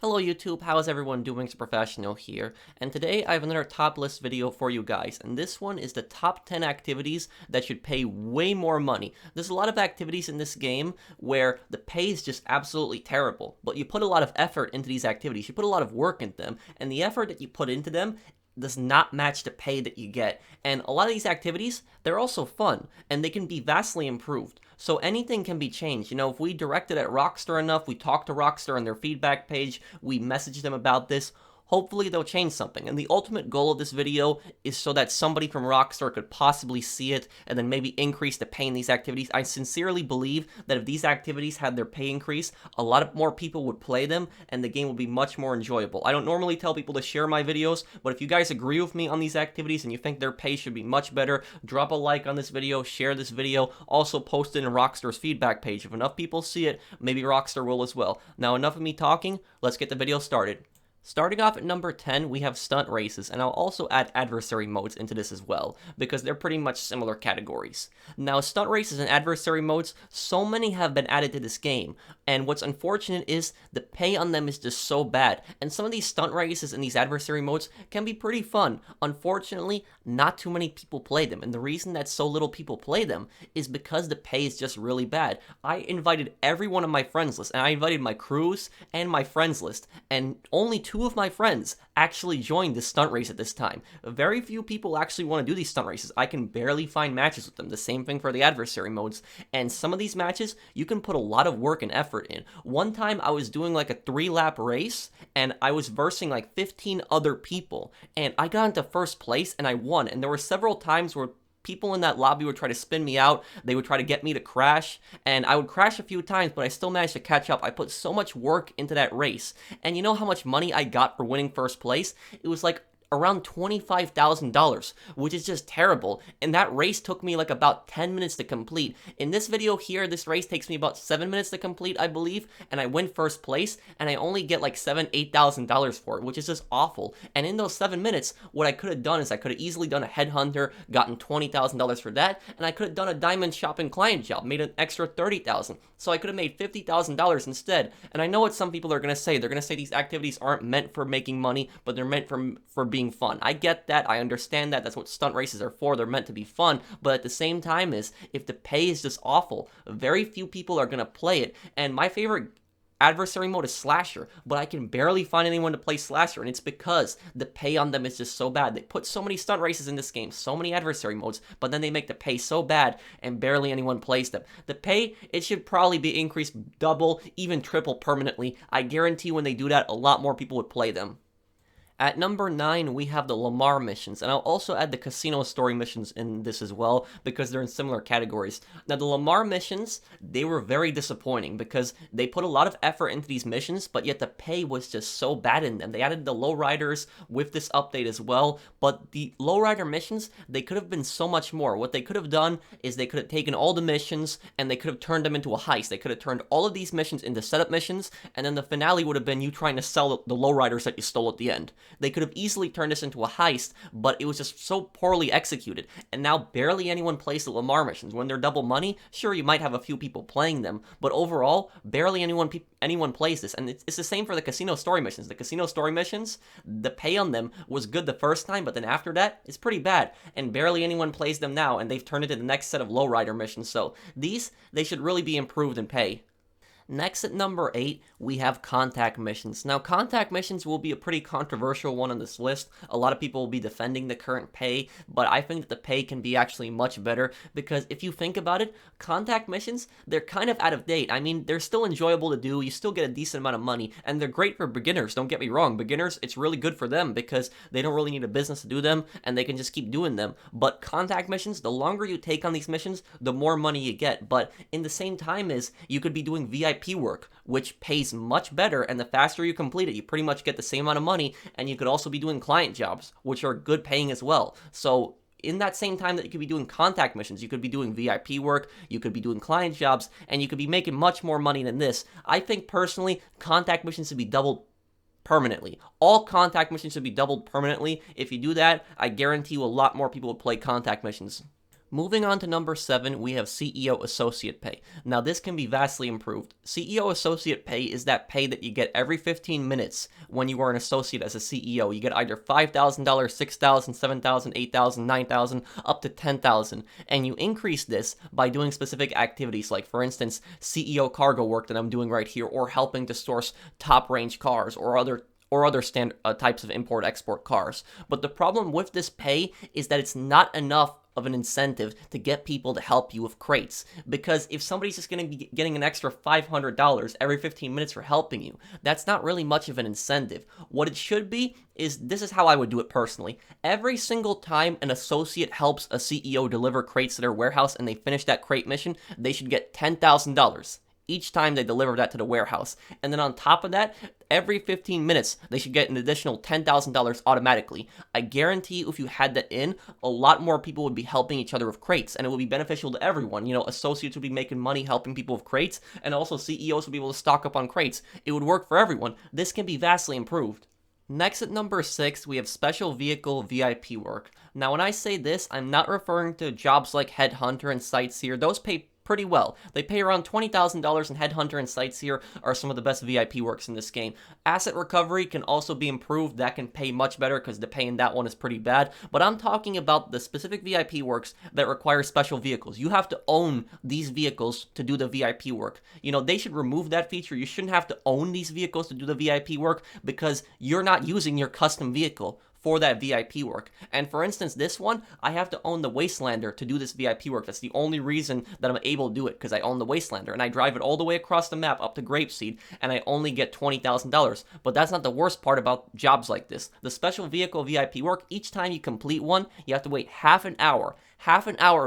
Hello YouTube, how's everyone doing? It's Professional here, and today I have another top list video for you guys, and this one is the top 10 activities that should pay way more money. There's a lot of activities in this game where the pay is just absolutely terrible, but you put a lot of effort into these activities, you put a lot of work into them, and the effort that you put into them does not match the pay that you get. And a lot of these activities, they're also fun, and they can be vastly improved. So anything can be changed. You know, if we direct it at Rockstar enough, we talk to Rockstar on their feedback page, we message them about this, hopefully they'll change something. And the ultimate goal of this video is so that somebody from Rockstar could possibly see it and then maybe increase the pay in these activities. I sincerely believe that if these activities had their pay increase, a lot of more people would play them and the game would be much more enjoyable. I don't normally tell people to share my videos, but if you guys agree with me on these activities and you think their pay should be much better, drop a like on this video, share this video, also post it in Rockstar's feedback page. If enough people see it, maybe Rockstar will as well. Now enough of me talking, let's get the video started. Starting off at number 10, we have Stunt Races, and I'll also add adversary modes into this as well, because they're pretty much similar categories. Now, Stunt Races and adversary modes, so many have been added to this game, and what's unfortunate is the pay on them is just so bad, and some of these Stunt Races and these adversary modes can be pretty fun. Unfortunately, not too many people play them, and the reason that so little people play them is because the pay is just really bad. I invited everyone on my friends list, and I invited my crews and my friends list, and only two of my friends actually joined this stunt race at this time. Very few people actually want to do these stunt races. I can barely find matches with them. The same thing for the adversary modes. And some of these matches, you can put a lot of work and effort in. One time I was doing like a 3-lap race and I was versing like 15 other people and I got into first place and I won. And there were several times where people in that lobby would try to spin me out, they would try to get me to crash, and I would crash a few times, but I still managed to catch up. I put so much work into that race, and you know how much money I got for winning first place? It was like around $25,000, which is just terrible, and that race took me like about 10 minutes to complete. In this video here, this race takes me about 7 minutes to complete, I believe, and I win first place, and I only get like $8,000 for it, which is just awful. And in those 7 minutes, what I could have done is I could have easily done a headhunter, gotten $20,000 for that, and I could have done a diamond shopping client job, made an extra $30,000. So I could have made $50,000 instead. And I know what some people are going to say. They're going to say these activities aren't meant for making money, but they're meant for being fun. I get that. I understand that. That's what stunt races are for. They're meant to be fun. But at the same time if the pay is just awful, very few people are going to play it. And my favorite adversary mode is Slasher, but I can barely find anyone to play Slasher, and it's because the pay on them is just so bad. They put so many stunt races in this game, so many adversary modes, but then they make the pay so bad, and barely anyone plays them. The pay, it should probably be increased double, even triple permanently. I guarantee when they do that, a lot more people would play them. At number 9, we have the Lamar Missions, and I'll also add the Casino Story missions in this as well, because they're in similar categories. Now, the Lamar Missions, they were very disappointing, because they put a lot of effort into these missions, but yet the pay was just so bad in them. They added the lowriders with this update as well, but the lowrider missions, they could have been so much more. What they could have done is they could have taken all the missions, and they could have turned them into a heist. They could have turned all of these missions into setup missions, and then the finale would have been you trying to sell the lowriders that you stole at the end. They could have easily turned this into a heist, but it was just so poorly executed, and now barely anyone plays the Lamar missions. When they're double money, sure, you might have a few people playing them, but overall, barely anyone plays this, and it's the same for the Casino Story missions. The Casino Story missions, the pay on them was good the first time, but then after that, it's pretty bad, and barely anyone plays them now, and they've turned it into the next set of lowrider missions, so they should really be improved in pay. Next at number 8, we have contact missions. Now, contact missions will be a pretty controversial one on this list. A lot of people will be defending the current pay, but I think that the pay can be actually much better because if you think about it, contact missions, they're kind of out of date. I mean, they're still enjoyable to do. You still get a decent amount of money, and they're great for beginners. Don't get me wrong. Beginners, it's really good for them because they don't really need a business to do them, and they can just keep doing them. But contact missions, the longer you take on these missions, the more money you get. But in the same time you could be doing VIP work, which pays much better, and the faster you complete it, you pretty much get the same amount of money, and you could also be doing client jobs, which are good paying as well. So in that same time that you could be doing contact missions, you could be doing VIP work, you could be doing client jobs, and you could be making much more money than this. I think personally, contact missions should be doubled permanently. All contact missions should be doubled permanently. If you do that, I guarantee you a lot more people would play contact missions. Moving on to number 7, we have CEO Associate Pay. Now, this can be vastly improved. CEO Associate Pay is that pay that you get every 15 minutes when you are an associate as a CEO. You get either $5,000, $6,000, $7,000, $8,000, $9,000, up to $10,000. And you increase this by doing specific activities, like, for instance, CEO cargo work that I'm doing right here, or helping to source top-range cars or other types of import-export cars. But the problem with this pay is that it's not enough of an incentive to get people to help you with crates. Because if somebody's just going to be getting an extra $500 every 15 minutes for helping you, that's not really much of an incentive. What it should be is, this is how I would do it personally. Every single time an associate helps a CEO deliver crates to their warehouse and they finish that crate mission, they should get $10,000. Each time they deliver that to the warehouse. And then on top of that, every 15 minutes, they should get an additional $10,000 automatically. I guarantee you, if you had that in, a lot more people would be helping each other with crates, and it would be beneficial to everyone. You know, associates would be making money helping people with crates, and also CEOs would be able to stock up on crates. It would work for everyone. This can be vastly improved. Next, at number 6, we have Special Vehicle VIP work. Now, when I say this, I'm not referring to jobs like Headhunter and Sightseer. Those pay pretty well. They pay around $20,000, and Headhunter and Sightseer are some of the best VIP works in this game. Asset Recovery can also be improved. That can pay much better because the pay in that one is pretty bad. But I'm talking about the specific VIP works that require special vehicles. You have to own these vehicles to do the VIP work. You know, they should remove that feature. You shouldn't have to own these vehicles to do the VIP work because you're not using your custom vehicle for that VIP work. And for instance, this one, I have to own the Wastelander to do this VIP work. That's the only reason that I'm able to do it, because I own the Wastelander, and I drive it all the way across the map up to Grapeseed, and I only get $20,000. But that's not the worst part about jobs like this. The Special Vehicle VIP work, each time you complete one, you have to wait half an hour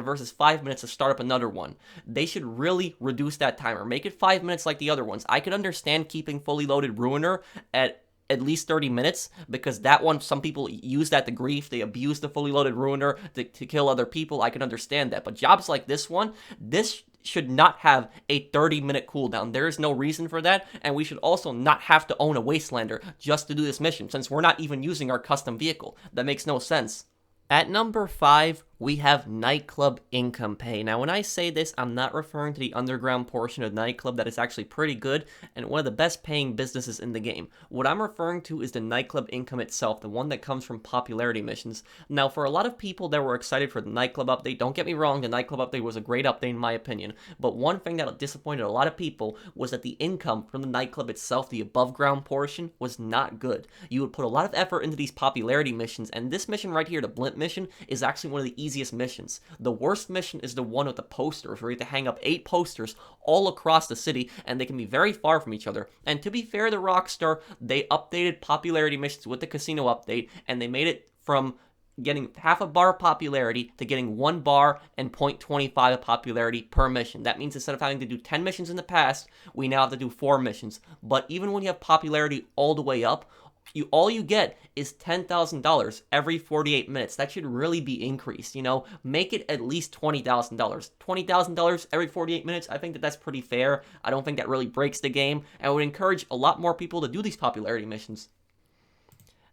versus 5 minutes to start up another one. They should really reduce that timer. Make it 5 minutes like the other ones. I could understand keeping Fully Loaded Ruiner at least 30 minutes, because that one, some people use that to grief. They abuse the Fully Loaded Ruiner to kill other people. I can understand that. But jobs like this one, this should not have a 30-minute cooldown. There is no reason for that, and we should also not have to own a Wastelander just to do this mission, since we're not even using our custom vehicle. That makes no sense. At number 5, we have Nightclub Income Pay. Now, when I say this, I'm not referring to the underground portion of the nightclub that is actually pretty good and one of the best paying businesses in the game. What I'm referring to is the nightclub income itself, the one that comes from popularity missions. Now, for a lot of people that were excited for the nightclub update, don't get me wrong, the nightclub update was a great update in my opinion, but one thing that disappointed a lot of people was that the income from the nightclub itself, the above ground portion, was not good. You would put a lot of effort into these popularity missions, and this mission right here, the blimp mission, is actually one of the easiest missions. The worst mission is the one with the posters, where you have to hang up 8 posters all across the city, and they can be very far from each other. And to be fair to Rockstar, they updated popularity missions with the casino update, and they made it from getting half a bar of popularity to getting 1 bar and 0.25 of popularity per mission. That means instead of having to do 10 missions in the past, we now have to do 4 missions. But even when you have popularity all the way up, all you get is $10,000 every 48 minutes. That should really be increased, you know? Make it at least $20,000. $20,000 every 48 minutes, I think that's pretty fair. I don't think that really breaks the game, and I would encourage a lot more people to do these popularity missions.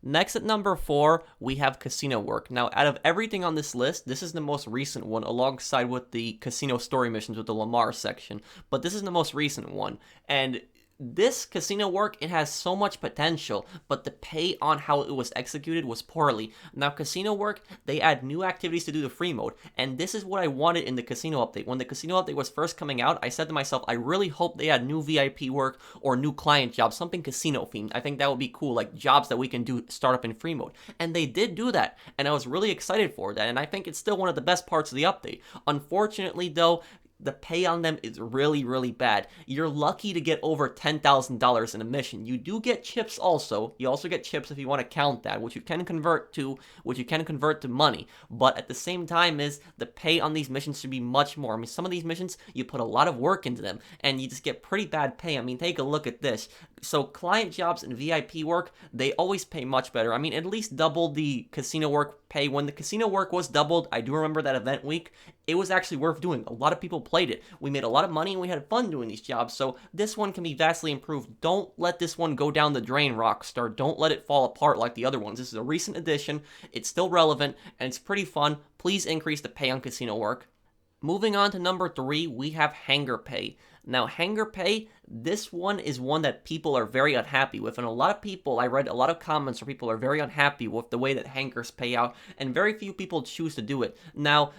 Next, at number 4, we have casino work. Now, out of everything on this list, this is the most recent one, alongside with the casino story missions with the Lamar section. But this is the most recent one, and this casino work, it has so much potential, but the pay on how it was executed was poorly. Now, casino work, they add new activities to do the free mode, and this is what I wanted in the casino update. When the casino update was first coming out, I said to myself, I really hope they add new VIP work or new client jobs, something casino themed. I think that would be cool, like jobs that we can do start up in free mode. And they did do that, and I was really excited for that, and I think it's still one of the best parts of the update. Unfortunately, though, the pay on them is really, really bad. You're lucky to get over $10,000 in a mission. You do get chips also. You also get chips if you want to count that, which you can convert to money. But at the same time is the pay on these missions should be much more. I mean, some of these missions, you put a lot of work into them, and you just get pretty bad pay. I mean, take a look at this. So client jobs and VIP work, they always pay much better. I mean, at least double the casino work pay. When the casino work was doubled, I do remember that event week, it was actually worth doing. A lot of people played it. We made a lot of money and we had fun doing these jobs, so this one can be vastly improved. Don't let this one go down the drain, Rockstar. Don't let it fall apart like the other ones. This is a recent addition, it's still relevant, and it's pretty fun. Please increase the pay on casino work. Moving on to number 3, we have Hangar Pay. Now, Hangar Pay, this one is one that people are very unhappy with, and a lot of people, I read a lot of comments where people are very unhappy with the way that hangars pay out, and very few people choose to do it. Now,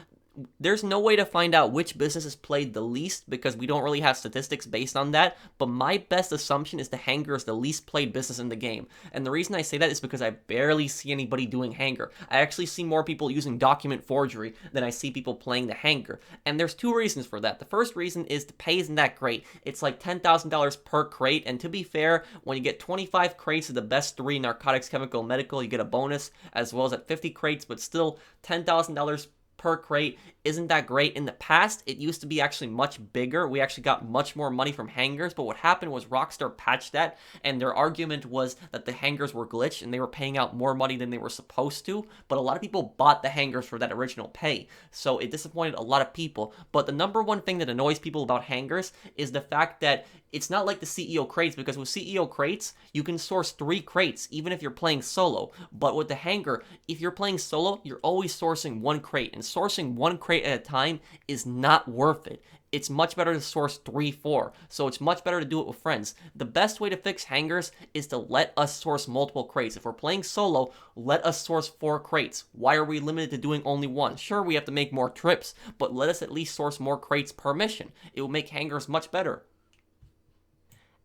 there's no way to find out which businesses played the least because we don't really have statistics based on that, but my best assumption is the Hangar is the least played business in the game. And the reason I say that is because I barely see anybody doing Hangar. I actually see more people using document forgery than I see people playing the Hangar. And there's 2 reasons for that. The first reason is the pay isn't that great. It's like $10,000 per crate, and to be fair, when you get 25 crates of the best 3 narcotics, chemical, medical, you get a bonus, as well as at 50 crates, but still $10,000 per crate isn't that great. In the past, it used to be actually much bigger. We actually got much more money from hangars, but what happened was Rockstar patched that, and their argument was that the hangars were glitched and they were paying out more money than they were supposed to, but a lot of people bought the hangars for that original pay, so it disappointed a lot of people. But the number one thing that annoys people about hangars is the fact that it's not like the CEO crates, because with CEO crates, you can source 3 crates, even if you're playing solo. But with the Hangar, if you're playing solo, you're always sourcing 1 crate, and sourcing 1 crate at a time is not worth it. It's much better to source 3, 4, so it's much better to do it with friends. The best way to fix hangars is to let us source multiple crates. If we're playing solo, let us source 4 crates. Why are we limited to doing only 1? Sure, we have to make more trips, but let us at least source more crates per mission. It will make hangars much better.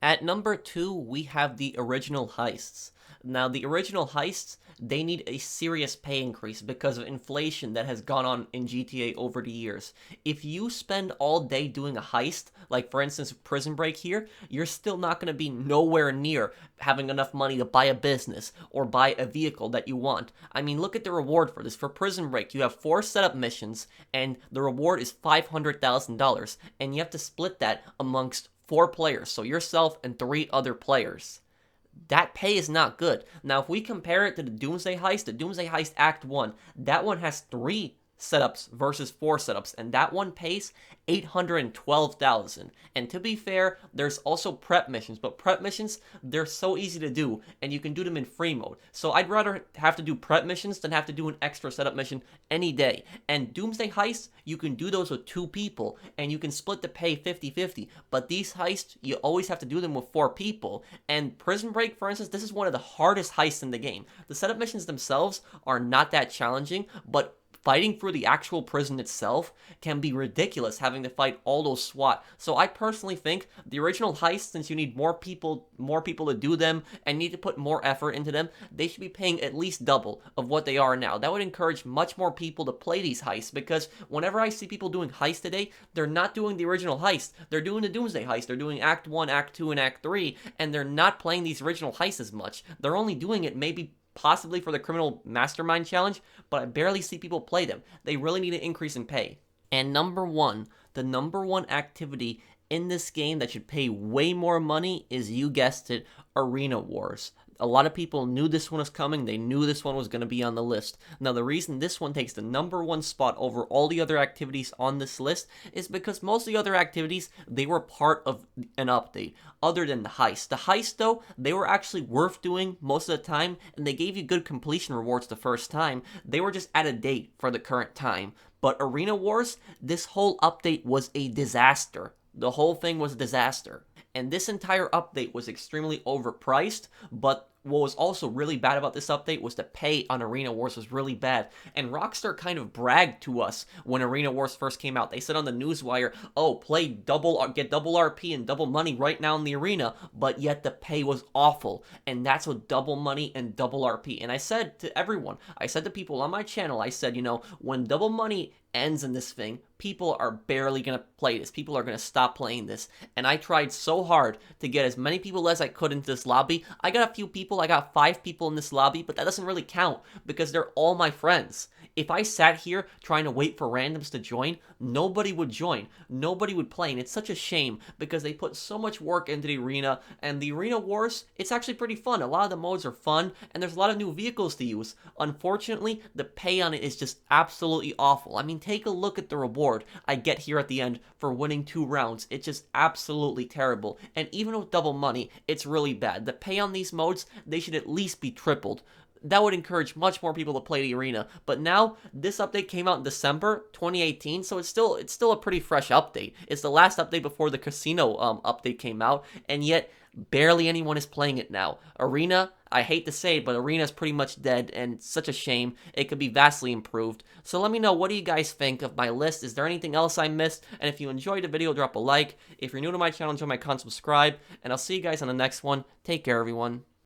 At number 2, we have the original heists. Now, the original heists, they need a serious pay increase because of inflation that has gone on in GTA over the years. If you spend all day doing a heist, like for instance Prison Break here, you're still not going to be nowhere near having enough money to buy a business or buy a vehicle that you want. I mean, look at the reward for this. For Prison Break, you have 4 setup missions, and the reward is $500,000, and you have to split that amongst 4 players, so yourself and 3 other players. That pay is not good. Now, if we compare it to the Doomsday Heist, the Doomsday Heist Act 1, that one has 3 setups versus 4 setups, and that one pays $812,000. And to be fair, there's also prep missions, but prep missions, they're so easy to do, and you can do them in free mode. So I'd rather have to do prep missions than have to do an extra setup mission any day. And Doomsday Heists, you can do those with 2 people, and you can split the pay 50-50. But these heists, you always have to do them with 4 people. And Prison Break, for instance, this is one of the hardest heists in the game. The setup missions themselves are not that challenging, but fighting through the actual prison itself can be ridiculous, having to fight all those SWAT. So I personally think the original heist, since you need more people to do them and need to put more effort into them, they should be paying at least double of what they are now. That would encourage much more people to play these heists, because whenever I see people doing heists today, they're not doing the original heist. They're doing the Doomsday Heist. They're doing Act 1, Act 2, and Act 3, and they're not playing these original heists as much. They're only doing it maybe possibly for the Criminal Mastermind Challenge, but I barely see people play them. They really need an increase in pay. And number 1, the number 1 activity in this game that should pay way more money is, you guessed it, Arena Wars. A lot of people knew this one was coming. They knew this one was going to be on the list. Now, the reason this one takes the number 1 spot over all the other activities on this list is because most of the other activities, they were part of an update, other than the heist. The heist, though, they were actually worth doing most of the time, and they gave you good completion rewards the first time. They were just at a date for the current time. But Arena Wars, this whole update was a disaster. The whole thing was a disaster. And this entire update was extremely overpriced, but what was also really bad about this update was the pay on Arena Wars was really bad. And Rockstar kind of bragged to us when Arena Wars first came out. They said on the newswire, oh, get double RP and double money right now in the arena, but yet the pay was awful. And that's what double money and double RP. And I said to everyone, I said to people on my channel, I said, when double money ends in this thing, people are barely going to play this. People are going to stop playing this. And I tried so hard to get as many people as I could into this lobby. I got a few people. I got 5 people in this lobby, but that doesn't really count because they're all my friends. If I sat here trying to wait for randoms to join, nobody would join. Nobody would play, and it's such a shame because they put so much work into the arena, and the Arena Wars, it's actually pretty fun. A lot of the modes are fun, and there's a lot of new vehicles to use. Unfortunately, the pay on it is just absolutely awful. I mean, take a look at the reward I get here at the end for winning 2 rounds. It's just absolutely terrible. And even with double money, it's really bad. The pay on these modes, they should at least be tripled. That would encourage much more people to play the arena. But now, this update came out in December 2018, so it's still a pretty fresh update. It's the last update before the casino update came out, and yet barely anyone is playing it now. Arena, I hate to say it, but Arena is pretty much dead, and it's such a shame. It could be vastly improved. So let me know, what do you guys think of my list? Is there anything else I missed? And if you enjoyed the video, drop a like. If you're new to my channel, enjoy my content, subscribe, and I'll see you guys on the next one. Take care, everyone.